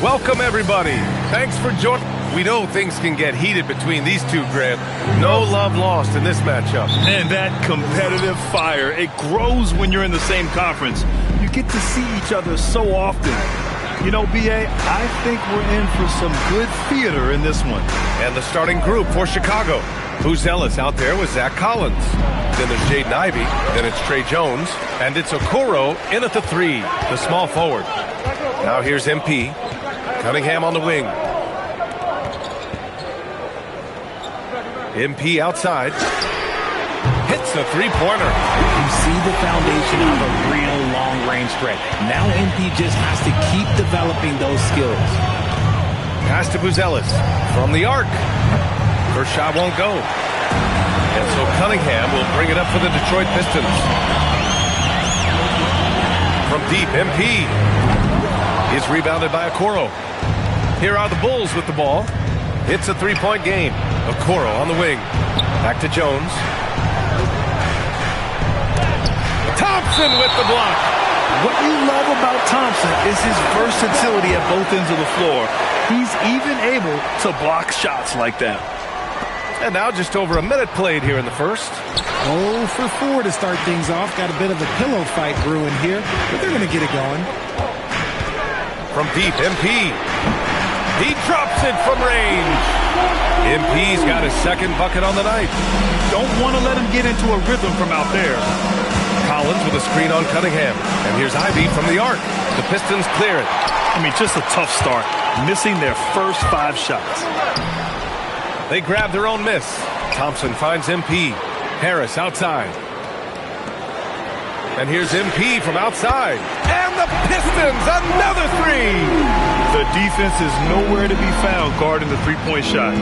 Welcome, everybody. Thanks for joining. We know things can get heated between these two, Grant. No love lost in this matchup. And that competitive fire, it grows when you're in the same conference. You get to see each other so often. You know, B.A., I think we're in for some good theater in this one. And the starting group for Chicago. Buzelis out there with Zach Collins. Then there's Jaden Ivey. Then it's Trey Jones. And it's Okoro in at the 3, the small forward. Now here's MP. Cunningham on the wing. MP outside. Hits a three-pointer. You see the foundation of a real long-range threat. Now MP just has to keep developing those skills. Pass to Buzelis from the arc. First shot won't go. And so Cunningham will bring it up for the Detroit Pistons. From deep, MP is rebounded by Okoro. Here are the Bulls with the ball. It's a three-point game. Okoro on the wing. Back to Jones. Thompson with the block. What you love about Thompson is his versatility at both ends of the floor. He's even able to block shots like that. And now just over a minute played here in the first. 0 for 4 to start things off. Got a bit of a pillow fight brewing here, but they're going to get it going. From deep, MP. He drops it from range. MP's got his second bucket on the night. Don't want to let him get into a rhythm from out there. Collins with a screen on Cunningham. And here's Ivey from the arc. The Pistons clear it. I mean, just a tough start. Missing their first 5 shots. They grab their own miss. Thompson finds MP. Harris outside. And here's MP from outside. And the Pistons, another 3. The defense is nowhere to be found guarding the three-point shot.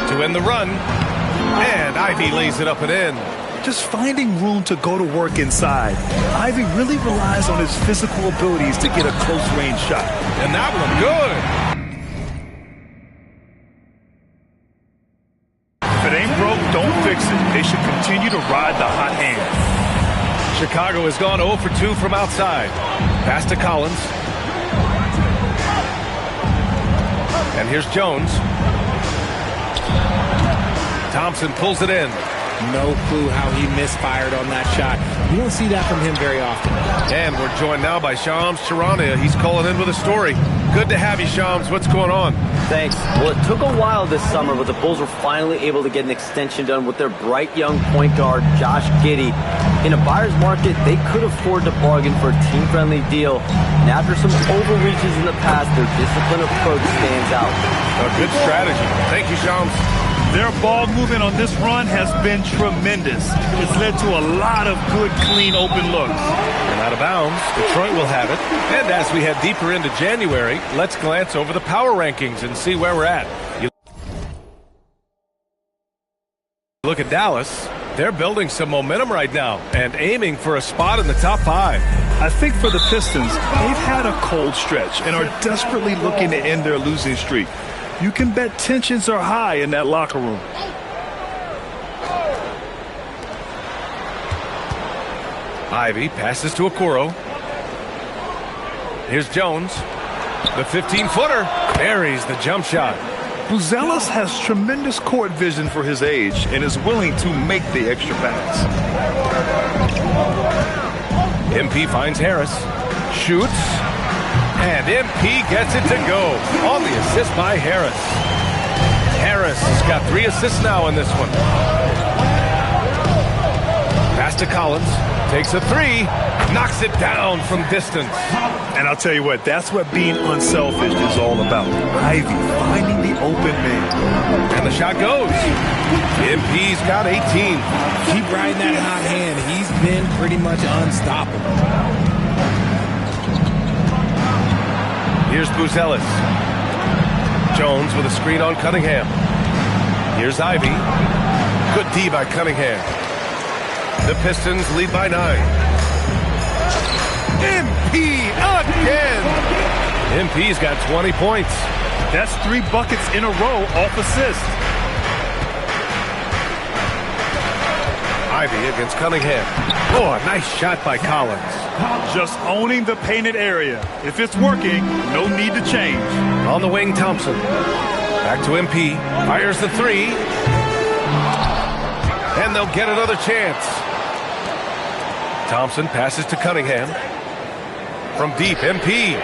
To end the run. And Ivey lays it up and in. Just finding room to go to work inside. Ivey really relies on his physical abilities to get a close-range shot. And that one good. If it ain't broke, don't fix it. They should continue to ride the hot hand. Chicago has gone 0 for 2 from outside. Pass to Collins. And here's Jones. Thompson pulls it in. No clue how he misfired on that shot. You don't see that from him very often. And we're joined now by Shams Charania. He's calling in with a story. Good to have you, Shams. What's going on? Thanks. Well, it took a while this summer, but the Bulls were finally able to get an extension done with their bright young point guard, Josh Giddey. In a buyer's market, they could afford to bargain for a team-friendly deal. And after some overreaches in the past, their disciplined approach stands out. A good strategy. Thank you, Shams. Their ball movement on this run has been tremendous. It's led to a lot of good, clean, open looks. And out of bounds, Detroit will have it. And as we head deeper into January, let's glance over the power rankings and see where we're at. You look at Dallas. They're building some momentum right now and aiming for a spot in the top 5. I think for the Pistons, they've had a cold stretch and are desperately looking to end their losing streak. You can bet tensions are high in that locker room. Ivey passes to Okoro. Here's Jones. The 15-footer buries the jump shot. Buzelis has tremendous court vision for his age and is willing to make the extra pass. MP finds Harris. Shoots. And MP gets it to go on the assist by Harris. Harris has got 3 assists now in this one. Pass to Collins. Takes a 3. Knocks it down from distance. And I'll tell you what, that's what being unselfish is all about. Ivey finding the open man. And the shot goes. MP's got 18. Keep riding that hot hand. He's been pretty much unstoppable. Here's Buzelis. Jones with a screen on Cunningham. Here's Ivey. Good D by Cunningham. The Pistons lead by 9. MP again. MP's got 20 points. That's 3 buckets in a row off assist. Ivy against Cunningham. Oh, a nice shot by Collins. Just owning the painted area. If it's working, no need to change. On the wing, Thompson. Back to MP. Fires the three. And they'll get another chance. Thompson passes to Cunningham. From deep, MP.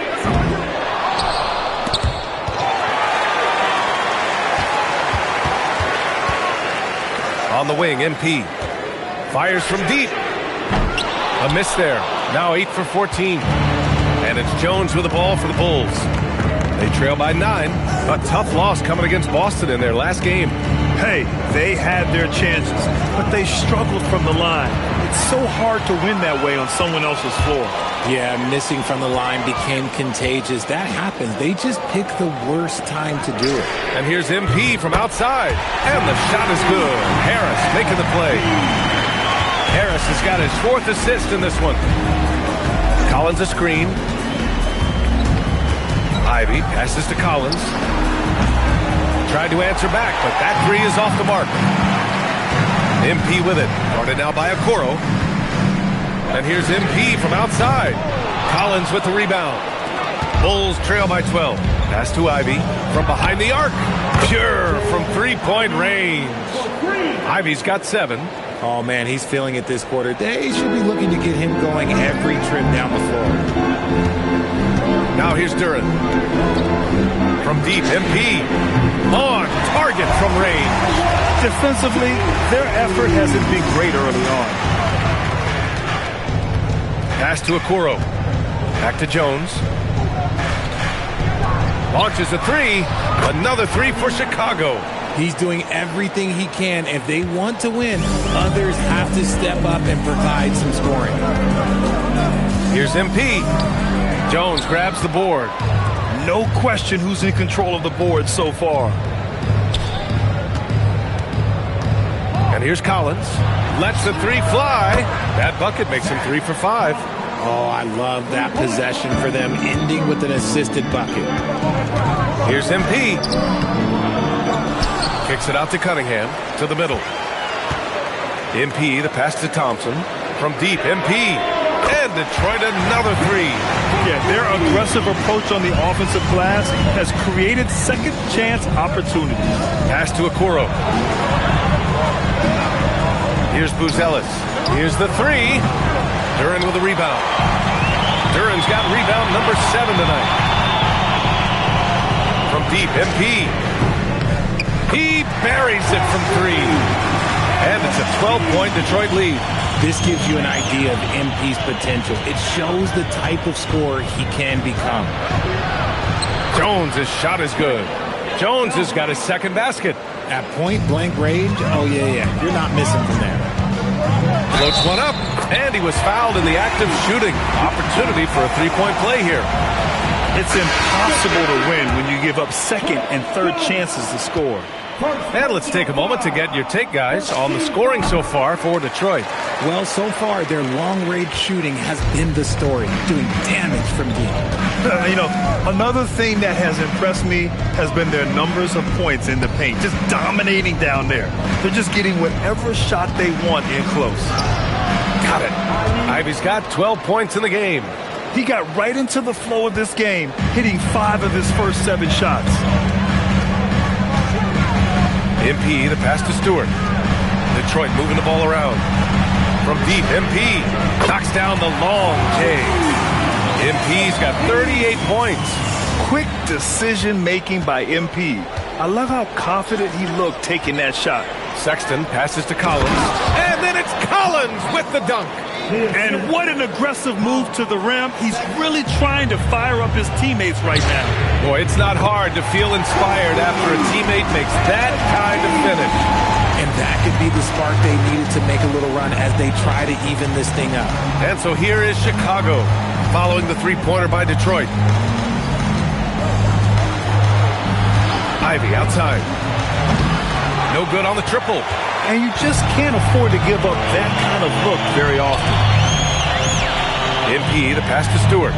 On the wing, MP. Fires from deep. A miss there. Now 8 for 14. And it's Jones with the ball for the Bulls. They trail by 9. A tough loss coming against Boston in their last game. Hey, they had their chances, but they struggled from the line. It's so hard to win that way on someone else's floor. Yeah, missing from the line became contagious. That happens. They just pick the worst time to do it. And here's MP from outside. And the shot is good. Harris making the play. Harris has got his 4th assist in this one. Collins a screen. Ivy passes to Collins. Tried to answer back, but that three is off the mark. MP with it. Guarded now by Okoro. And here's MP from outside. Collins with the rebound. Bulls trail by 12. Pass to Ivy from behind the arc. Pure from three-point range. Ivy's got 7. Oh, man, he's feeling it this quarter. They should be looking to get him going every trip down the floor. Now here's Duran. From deep, MP. On target from range. Defensively, their effort hasn't been great early on. Pass to Okoro. Back to Jones. Launches a three. Another three for Chicago. He's doing everything he can. If they want to win, others have to step up and provide some scoring. Here's MP. Jones grabs the board. No question who's in control of the board so far. And here's Collins. Lets the three fly. That bucket makes him 3 for 5. Oh, I love that possession for them, ending with an assisted bucket. Here's MP. Kicks it out to Cunningham, to the middle. MP, the pass to Thompson. From deep, MP. And Detroit another three. Yeah, their aggressive approach on the offensive glass has created second chance opportunities. Pass to Okoro. Here's Buzelis. Here's the three. Duran with a rebound. Duran's got rebound number 7 tonight. From deep, MP. He buries it from 3. And it's a 12-point Detroit lead. This gives you an idea of MP's potential. It shows the type of scorer he can become. Jones' shot is good. Jones has got his second basket. At point-blank range, oh, yeah. You're not missing from there. Floats one up, and he was fouled in the act of shooting. Opportunity for a three-point play here. It's impossible to win when you give up second and third chances to score. And let's take a moment to get your take, guys, on the scoring so far for Detroit. Well, so far, their long-range shooting has been the story, doing damage from deep. You know, another thing that has impressed me has been their numbers of points in the paint, just dominating down there. They're just getting whatever shot they want in close. Got it. Ivy's got 12 points in the game. He got right into the flow of this game, hitting 5 of his first 7 shots. MP, the pass to Stewart. Detroit moving the ball around. From deep, MP knocks down the long J. MP's got 38 points. Quick decision-making by MP. I love how confident he looked taking that shot. Sexton passes to Collins. And then it's Collins with the dunk. And what an aggressive move to the rim. He's really trying to fire up his teammates right now. Boy, it's not hard to feel inspired after a teammate makes that kind of finish. And that could be the spark they needed to make a little run as they try to even this thing up. And so here is Chicago following the three-pointer by Detroit. Ivy outside. No good on the triple. And you just can't afford to give up that kind of look very often. MP, the pass to Stewart.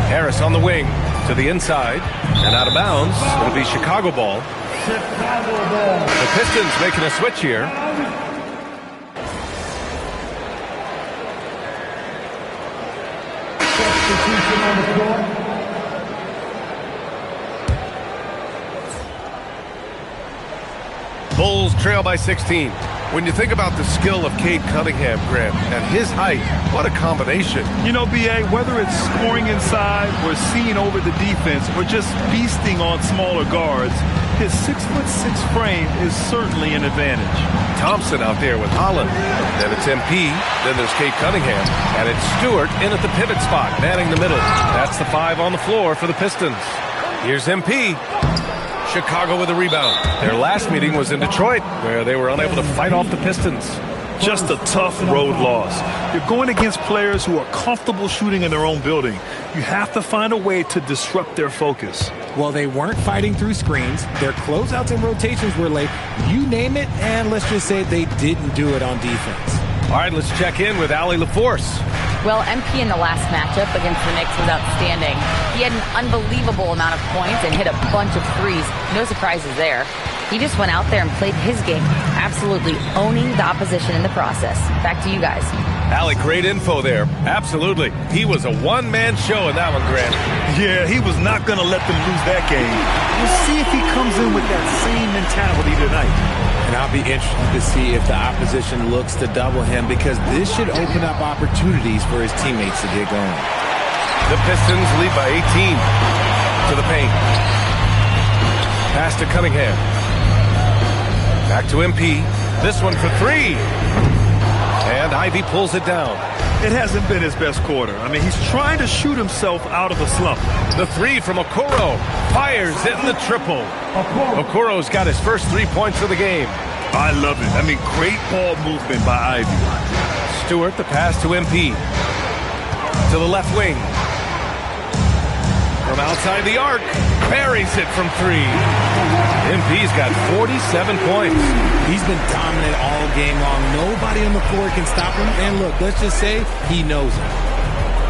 Harris on the wing to the inside and out of bounds. It'll be Chicago ball. The Pistons making a switch here. Bulls trail by 16. When you think about the skill of Cade Cunningham, Grant, and his height, what a combination. You know, B.A., whether it's scoring inside or seeing over the defense or just feasting on smaller guards, his 6'6" frame is certainly an advantage. Thompson out there with Holland. Then it's MP. Then there's Cade Cunningham. And it's Stewart in at the pivot spot, manning the middle. That's the 5 on the floor for the Pistons. Here's MP. Chicago with a rebound. Their last meeting was in Detroit, where they were unable to fight off the Pistons. Just a tough road loss. You're going against players who are comfortable shooting in their own building. You have to find a way to disrupt their focus. Well, they weren't fighting through screens. Their closeouts and rotations were late. You name it, and let's just say they didn't do it on defense. All right, let's check in with Allie LaForce. Well, MP in the last matchup against the Knicks was outstanding. He had an unbelievable amount of points and hit a bunch of threes. No surprises there. He just went out there and played his game, absolutely owning the opposition in the process. Back to you guys. Allie, great info there. Absolutely. He was a one-man show in that one, Grant. Yeah, he was not going to let them lose that game. We'll see if he comes in with that same mentality tonight. And I'll be interested to see if the opposition looks to double him, because this should open up opportunities for his teammates to get going. The Pistons lead by 18 to the paint. Pass to Cunningham. Back to MP. This one for 3. And Ivy pulls it down. It hasn't been his best quarter. I mean, he's trying to shoot himself out of a slump. The 3 from Okoro. Fires in the triple. Okoro's got his first 3 points of the game. I love it. I mean, great ball movement by Ivy. Stewart, the pass to MP. To the left wing. From outside the arc. Buries it from 3. MP's got 47 points. He's been dominant all game long. Nobody on the floor can stop him. And look, let's just say he knows it.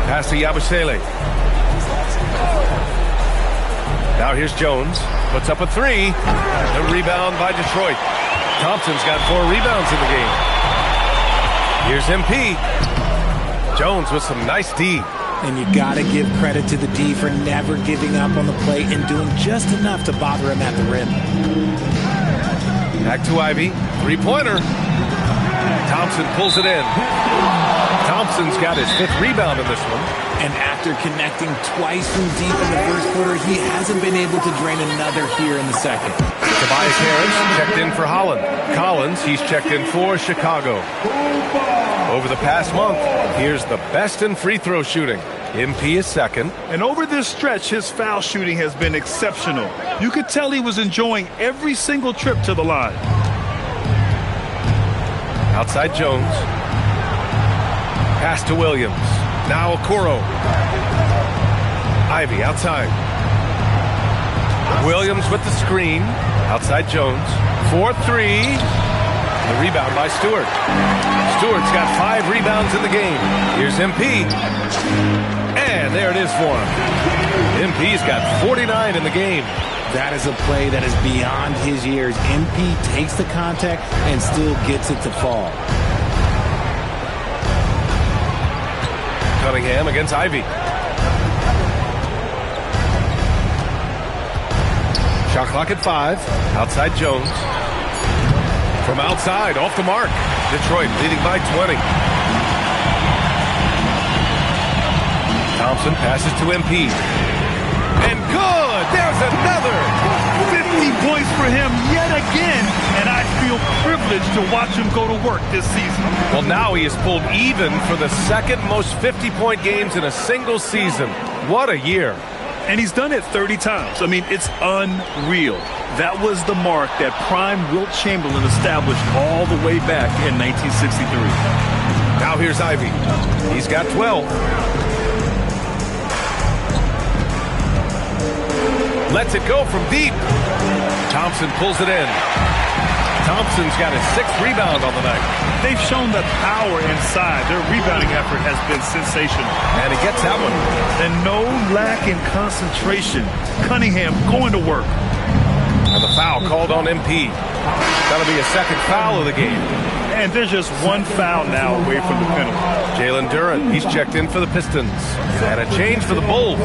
Pass to Yabusele. Now here's Jones. Puts up a 3. The rebound by Detroit. Thompson's got 4 rebounds in the game. Here's MP. Jones with some nice D. And you got to give credit to the D for never giving up on the play and doing just enough to bother him at the rim. Back to Ivy. 3-pointer. Thompson pulls it in. Thompson's got his 5th rebound in this one. And after connecting twice from deep in the first quarter, he hasn't been able to drain another here in the second. Tobias Harris checked in for Holland. Collins, he's checked in for Chicago. Over the past month, here's the best in free throw shooting. MP is second. And over this stretch, his foul shooting has been exceptional. You could tell he was enjoying every single trip to the line. Outside Jones. Pass to Williams. Now Okoro. Ivy outside. Williams with the screen. Outside Jones. 4-3. The rebound by Stewart. Stewart's got 5 rebounds in the game. Here's MP. And there it is for him. MP's got 49 in the game. That is a play that is beyond his years. MP takes the contact and still gets it to fall. Cunningham against Ivy. Shot clock at 5. Outside Jones. From outside, off the mark. Detroit leading by 20. Thompson passes to MP. And good! There's another! 50 points for him yet again, and I feel privileged to watch him go to work this season. Well, now he has pulled even for the second most 50-point games in a single season. What a year. And he's done it 30 times. I mean, it's unreal. That was the mark that prime Wilt Chamberlain established all the way back in 1963. Now here's Ivy. He's got 12. Lets it go from deep. Thompson pulls it in. Thompson's got his 6th rebound on the night. They've shown the power inside. Their rebounding effort has been sensational. And he gets that one. And no lack in concentration. Cunningham going to work. And the foul called on MP. That'll be a 2nd foul of the game. And they're just one foul now away from the penalty. Jalen Duren, he's checked in for the Pistons. And a change for the Bulls.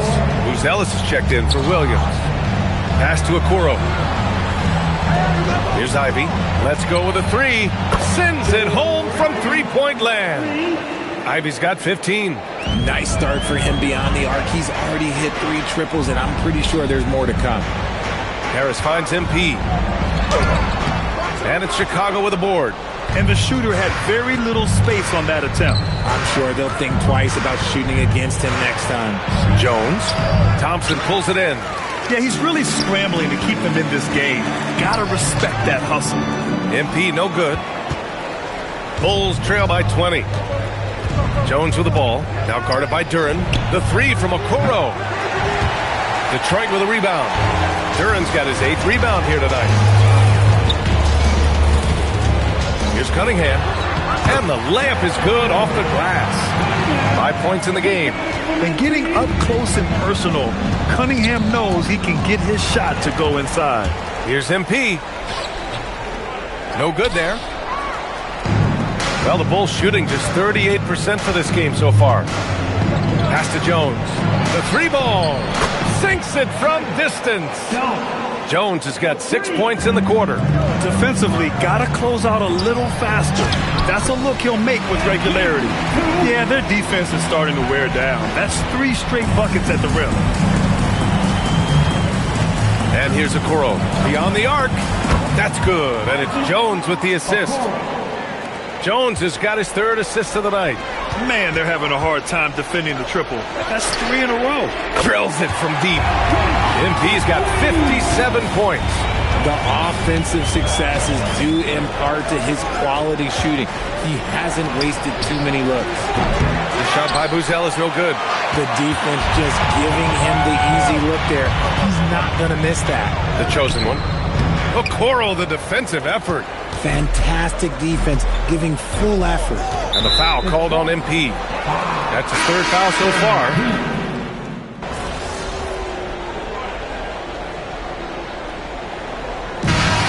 Who's Ellis is checked in for Williams. Pass to Okoro. Here's Ivy. Let's go with a three. Sends it home from three-point land. Ivy's got 15. Nice start for him beyond the arc. He's already hit 3 triples, and I'm pretty sure there's more to come. Harris finds MP. And it's Chicago with a board. And the shooter had very little space on that attempt. I'm sure they'll think twice about shooting against him next time. Jones. Thompson pulls it in. Yeah, he's really scrambling to keep them in this game. Gotta respect that hustle. MP no good. Bulls trail by 20. Jones with the ball. Now guarded by Duren. The three from Okoro. Detroit with a rebound. Duren's got his 8th rebound here tonight. Here's Cunningham. And the layup is good off the glass. 5 points in the game. And getting up close and personal, Cunningham knows he can get his shot to go inside. Here's MP. No good there. Well, the Bulls shooting just 38% for this game so far. Pass to Jones. The 3-ball. Sinks it from distance. Jones has got 6 points in the quarter. Defensively, gotta close out a little faster. That's a look he'll make with regularity. Yeah, their defense is starting to wear down. That's 3 straight buckets at the rim. And here's Okoro. Beyond the arc. That's good. And it's Jones with the assist. Jones has got his 3rd assist of the night. Man, they're having a hard time defending the triple. That's 3 in a row. Drills it from deep. MP's got 57 points. The offensive success is due in part to his quality shooting. He hasn't wasted too many looks. The shot by Buzel is no good. The defense just giving him the easy look there. He's not going to miss that. The chosen one. Okoro, the defensive effort. Fantastic defense, giving full effort. And the foul called on MP. That's his 3rd foul so far.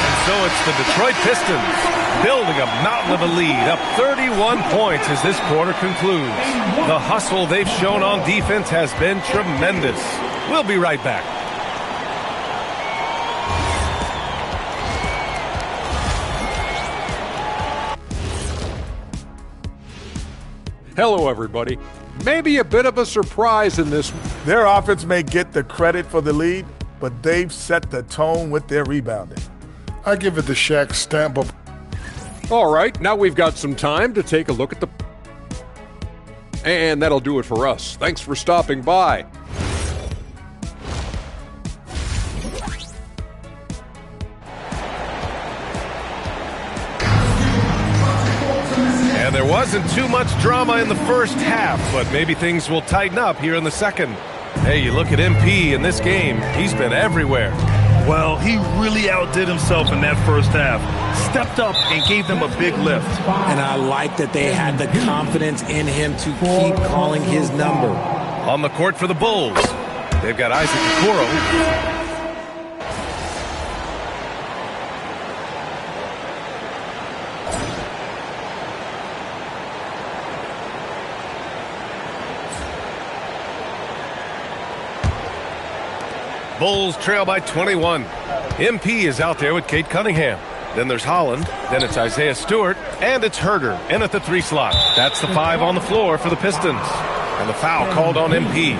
And so it's the Detroit Pistons building a mountain of a lead, up 31 points as this quarter concludes. The hustle they've shown on defense has been tremendous. We'll be right back. Hello, everybody. Maybe a bit of a surprise in this. Their offense may get the credit for the lead, but they've set the tone with their rebounding. I give it the Shaq stamp of. All right, now we've got some time to take a look at the. And that'll do it for us. Thanks for stopping by. And there wasn't too much drama in the first half, but maybe things will tighten up here in the second. Hey, you look at MP in this game, he's been everywhere. Well, he really outdid himself in that first half. Stepped up and gave them a big lift. And I like that they had the confidence in him to keep calling his number. On the court for the Bulls, they've got Isaac Okoro. Bulls trail by 21. MP is out there with Kate Cunningham. Then there's Holland. Then it's Isaiah Stewart. And it's Herder in at the 3 slot. That's the 5 on the floor for the Pistons. And the foul called on MP.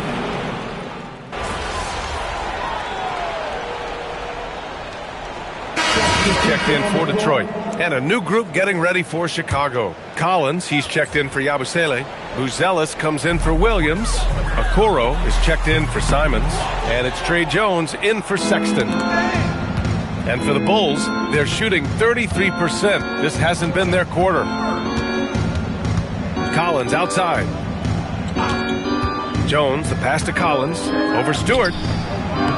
He's checked in for Detroit. And a new group getting ready for Chicago. Collins, he's checked in for Yabusele. Buzelis comes in for Williams. Okoro is checked in for Simons. And it's Trey Jones in for Sexton. And for the Bulls, they're shooting 33%. This hasn't been their quarter. Collins outside. Jones, the pass to Collins. Over Stewart.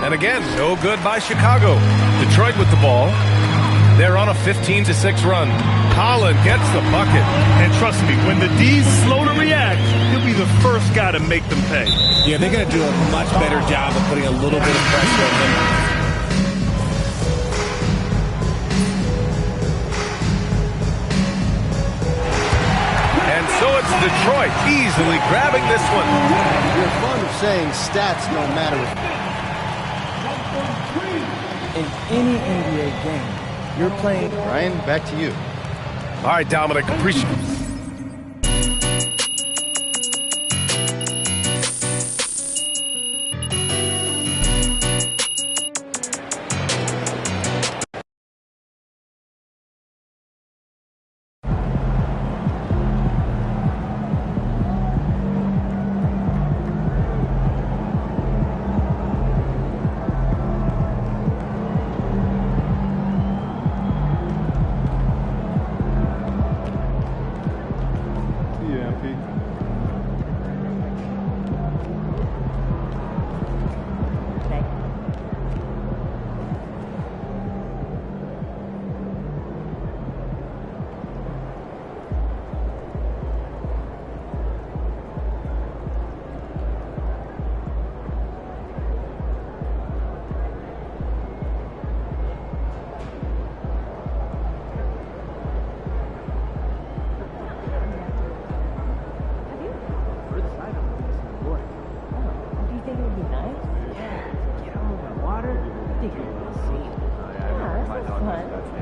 And again, no good by Chicago. Detroit with the ball. They're on a 15-6 run. Holland gets the bucket. And trust me, when the D's slow to react, he'll be the first guy to make them pay. Yeah, they're going to do a much better job of putting a little bit of pressure on him. it's Detroit easily grabbing this one. You're fond of saying stats don't matter. In any NBA game, you're playing. Ryan, back to you. All right, Dominic, appreciate it. Water? I think you're going to see. Yeah, that's fun.